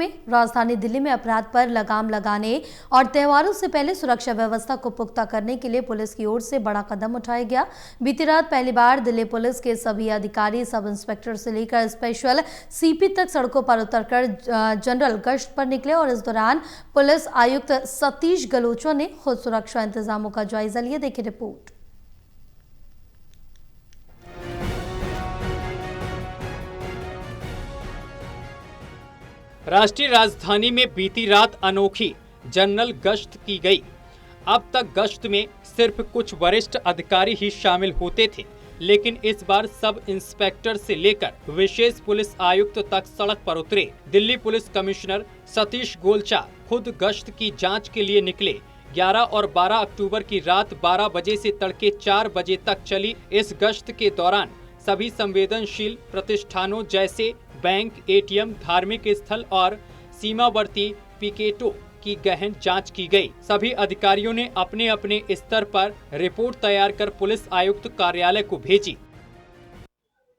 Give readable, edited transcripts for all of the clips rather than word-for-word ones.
में राजधानी दिल्ली में अपराध पर लगाम लगाने और त्योहारों से पहले सुरक्षा व्यवस्था को पुख्ता करने के लिए पुलिस की ओर से बड़ा कदम उठाया गया। बीती रात पहली बार दिल्ली पुलिस के सभी अधिकारी सब इंस्पेक्टर से लेकर स्पेशल सीपी तक सड़कों पर उतरकर जनरल गश्त पर निकले और इस दौरान पुलिस आयुक्त सतीश गलोचा ने खुद सुरक्षा इंतजामों का जायजा लिया। देखिए रिपोर्ट। राष्ट्रीय राजधानी में बीती रात अनोखी जनरल गश्त की गई। अब तक गश्त में सिर्फ कुछ वरिष्ठ अधिकारी ही शामिल होते थे, लेकिन इस बार सब इंस्पेक्टर से लेकर विशेष पुलिस आयुक्त तक सड़क पर उतरे। दिल्ली पुलिस कमिश्नर सतीश गोलचा खुद गश्त की जांच के लिए निकले। 11 और 12 अक्टूबर की रात 12 बजे से तड़के 4 बजे तक चली इस गश्त के दौरान सभी संवेदनशील प्रतिष्ठानों जैसे बैंक, एटीएम, धार्मिक स्थल और सीमावर्ती पिकेटों की गहन जांच की गई। सभी अधिकारियों ने अपने अपने स्तर पर रिपोर्ट तैयार कर पुलिस आयुक्त कार्यालय को भेजी।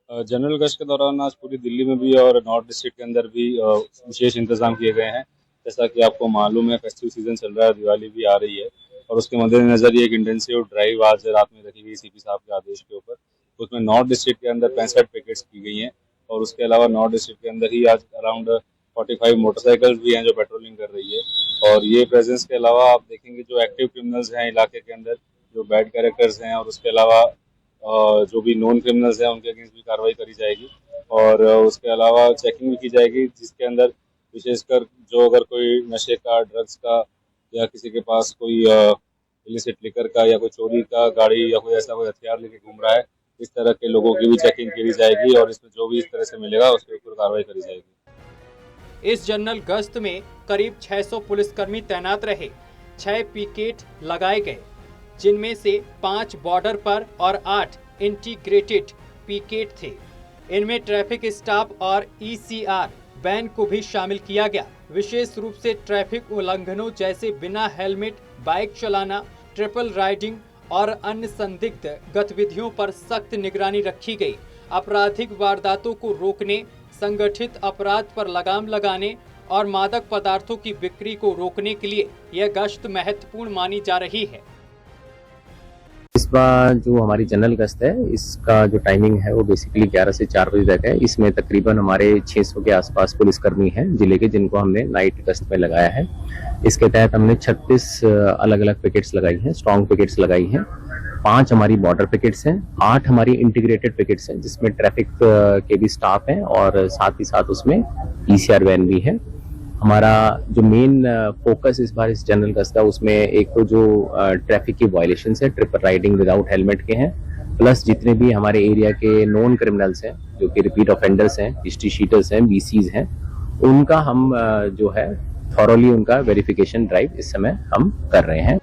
जनरल गश्त के दौरान आज पूरी दिल्ली में भी और नॉर्थ डिस्ट्रिक्ट के अंदर भी विशेष इंतजाम किए गए हैं। जैसा कि आपको मालूम है, फेस्टिव सीजन चल रहा है, दिवाली भी आ रही है और उसके मद्देनजर ये एक इंटेंसिव ड्राइव आज रात में रखी गई सीपी साहब के आदेश के ऊपर। उसमें नॉर्थ डिस्ट्रिक्ट के अंदर 65 पिकेट्स की गई हैं और उसके अलावा नॉर्थ डिस्ट्रिक्ट के अंदर ही आज अराउंड 45 मोटरसाइकिल्स भी हैं जो पेट्रोलिंग कर रही है। और ये प्रेजेंस के अलावा आप देखेंगे जो एक्टिव क्रिमिनल्स हैं इलाके के अंदर, जो बैड कैरेक्टर्स हैं, और उसके अलावा जो भी नॉन क्रिमिनल्स हैं उनके अगेंस्ट भी कार्रवाई करी जाएगी। और उसके अलावा चेकिंग भी की जाएगी, जिसके अंदर विशेषकर जो अगर कोई नशे का, ड्रग्स का या किसी के पास कोई इलिसिट लिकर का या कोई चोरी का गाड़ी या कोई ऐसा कोई हथियार लेके घूम रहा है, इस तरह के लोगों की भी चेकिंग की जाएगी और इसमें जो भी इस तरह से मिलेगा उसके ऊपर कार्रवाई करी जाएगी। इस जनरल गश्त में करीब 600 पुलिसकर्मी तैनात रहे। 6 पिकेट लगाए गए, जिनमें से 5 बॉर्डर पर और 8 इंटीग्रेटेड पिकेट थे। इनमें ट्रैफिक स्टाफ और ईसीआर वैन को भी शामिल किया गया। विशेष रूप से ट्रैफिक उल्लंघनों जैसे बिना हेलमेट बाइक चलाना, ट्रिपल राइडिंग और अन्य संदिग्ध गतिविधियों पर सख्त निगरानी रखी गई। आपराधिक वारदातों को रोकने, संगठित अपराध पर लगाम लगाने और मादक पदार्थों की बिक्री को रोकने के लिए यह गश्त महत्वपूर्ण मानी जा रही है। इस बार जो हमारी जनरल गश्त है, इसका जो टाइमिंग है वो बेसिकली 11 से 4 बजे तक है। इसमें तकरीबन हमारे 600 के आसपास पुलिसकर्मी हैं जिले के, जिनको हमने नाइट गश्त में लगाया है। इसके तहत हमने 36 अलग अलग पिकेट्स लगाई हैं, स्ट्रॉन्ग पिकेट्स लगाई हैं। 5 हमारी बॉर्डर पिकेट्स हैं, 8 हमारी इंटीग्रेटेड पिकेट्स हैं जिसमें ट्रैफिक के भी स्टाफ हैं और साथ ही साथ उसमें ईसीआर वैन भी है। हमारा जो मेन फोकस इस बार इस जनरल गश्त का, उसमें एक तो जो ट्रैफिक की वायलेशंस है, ट्रिपल राइडिंग विदाउट हेलमेट के हैं, प्लस जितने भी हमारे एरिया के नॉन क्रिमिनल्स हैं जो कि रिपीट ऑफेंडर्स हैं, हिस्ट्री शीटर्स हैं, बीसीज हैं, उनका हम जो है थॉरोली उनका वेरिफिकेशन ड्राइव इस समय हम कर रहे हैं।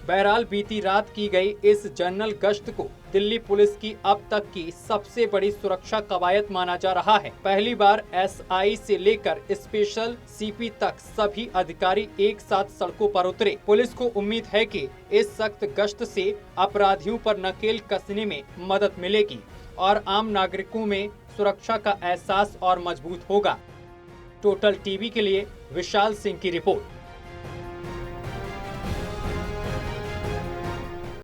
बहरहाल बीती रात की गई इस जनरल गश्त को दिल्ली पुलिस की अब तक की सबसे बड़ी सुरक्षा कवायद माना जा रहा है। पहली बार एसआई से लेकर स्पेशल सीपी तक सभी अधिकारी एक साथ सड़कों पर उतरे। पुलिस को उम्मीद है कि इस सख्त गश्त से अपराधियों पर नकेल कसने में मदद मिलेगी और आम नागरिकों में सुरक्षा का एहसास और मजबूत होगा। टोटल टीवी के लिए विशाल सिंह की रिपोर्ट।